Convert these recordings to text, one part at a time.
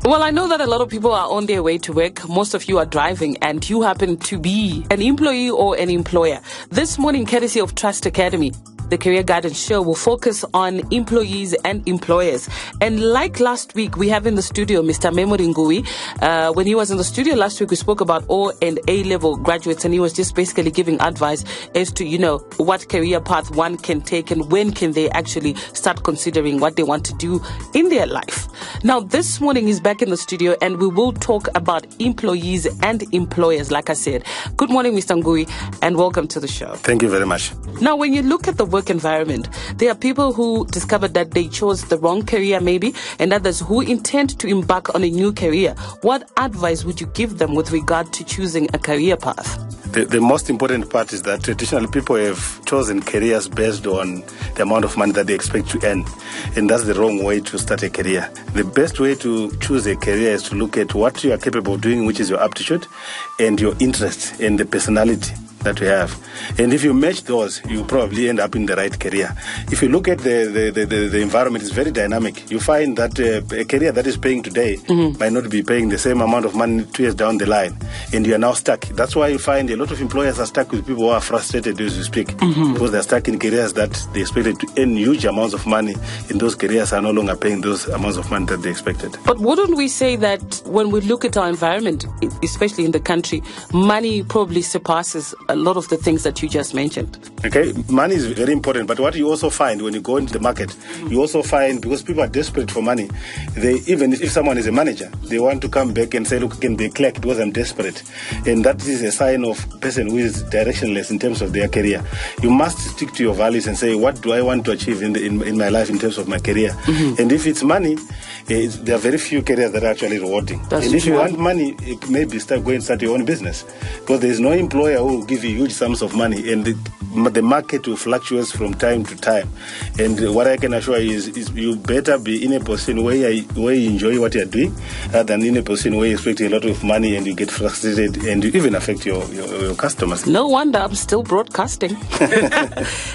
Well, I know that a lot of people are on their way to work. Most of you are driving, and you happen to be an employee or an employer. This morning, courtesy of Trust Academy, the Career Guidance Show will focus on employees and employers. And like last week, we have in the studio Mr. Nguwi. When he was in the studio last week, we spoke about O and A-level graduates, and he was just basically giving advice as to, what career path one can take and when can they actually start considering what they want to do in their life. Now, this morning he's back in the studio, and we will talk about employees and employers, like I said. Good morning, Mr. Nguwi, and welcome to the show. Thank you very much. Now, when you look at the work environment, there are people who discovered that they chose the wrong career maybe, and others who intend to embark on a new career. What advice would you give them with regard to choosing a career path? The most important part is that traditionally people have chosen careers based on the amount of money that they expect to earn. And that's the wrong way to start a career. The best way to choose a career is to look at what you are capable of doing, which is your aptitude and your interest and the personality that you have. And if you match those, you probably end up in the right career. If you look at the environment, it's very dynamic. You find that a career that is paying today might not be paying the same amount of money 2 years down the line, and you are now stuck. That's why you find a lot of employers are stuck with people who are frustrated as we speak, because they're stuck in careers that they expected to earn huge amounts of money, and those careers are no longer paying those amounts of money that they expected. But wouldn't we say that when we look at our environment, especially in the country, money probably surpasses a lot of the things that you just mentioned? Okay, money is very important, but what you also find when you go into the market, you also find, because people are desperate for money, they, even if someone is a manager, they want to come back and say, look, can be a clerk because I'm desperate. And that is a sign of a person who is directionless in terms of their career. You must stick to your values and say, what do I want to achieve in my life in terms of my career? And if it's money, there are very few careers that are actually rewarding. If you want money, maybe start your own business, because there is no employer who will give you huge sums of money, and the market will fluctuate from time to time. And what I can assure you is you better be in a position where you enjoy what you're doing, than in a position where you expect a lot of money and you get frustrated and you even affect your customers. No wonder I'm still broadcasting.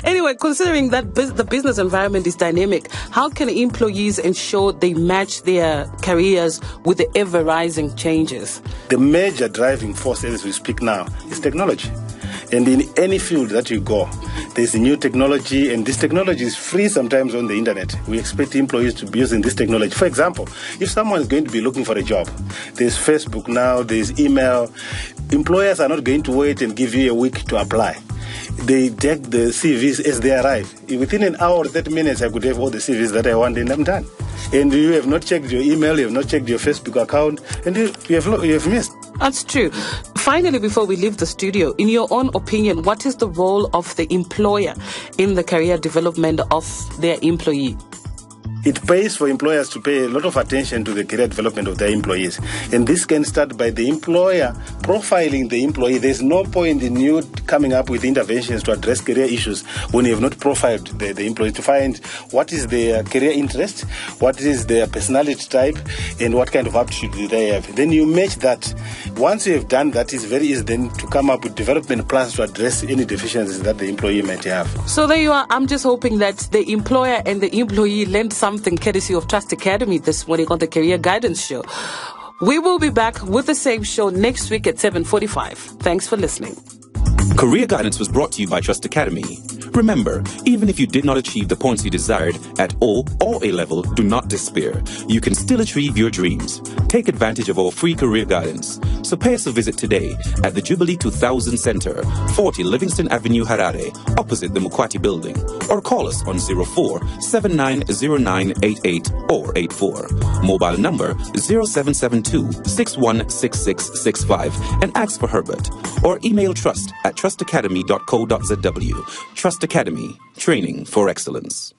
Anyway, considering that the business environment is dynamic, how can employees ensure they match their careers with the ever-rising changes? The major driving force as we speak now is technology. And in any field that you go, there's a new technology, and this technology is free sometimes on the internet. We expect employees to be using this technology. For example, if someone is going to be looking for a job, there's Facebook now, there's email. Employers are not going to wait and give you a week to apply. They take the CVs as they arrive. Within an hour or 30 minutes, I could have all the CVs that I want, and I'm done. And you have not checked your email, you have not checked your Facebook account, and you have missed. That's true. Finally, before we leave the studio, in your own opinion, what is the role of the employer in the career development of their employee? It pays for employers to pay a lot of attention to the career development of their employees. And this can start by the employer profiling the employee. There's no point in you coming up with interventions to address career issues when you have not profiled the employee to find what is their career interest, what is their personality type, and what kind of aptitude do they have. Then you match that. Once you have done that, it's very easy then to come up with development plans to address any deficiencies that the employee might have. So there you are. I'm just hoping that the employer and the employee learned something courtesy of Trust Academy this morning on the Career Guidance Show. We will be back with the same show next week at 7:45. Thanks for listening. Career Guidance was brought to you by Trust Academy. Remember, even if you did not achieve the points you desired at O or A level, do not despair. You can still achieve your dreams. Take advantage of our free career guidance. So pay us a visit today at the Jubilee 2000 Center, 40 Livingston Avenue, Harare, opposite the Mukwati building. Or call us on 04-790988 or 84. Mobile number 0772-616665 and ask for Herbert. Or email trust@trustacademy.co.zw. Trust Academy, training for excellence.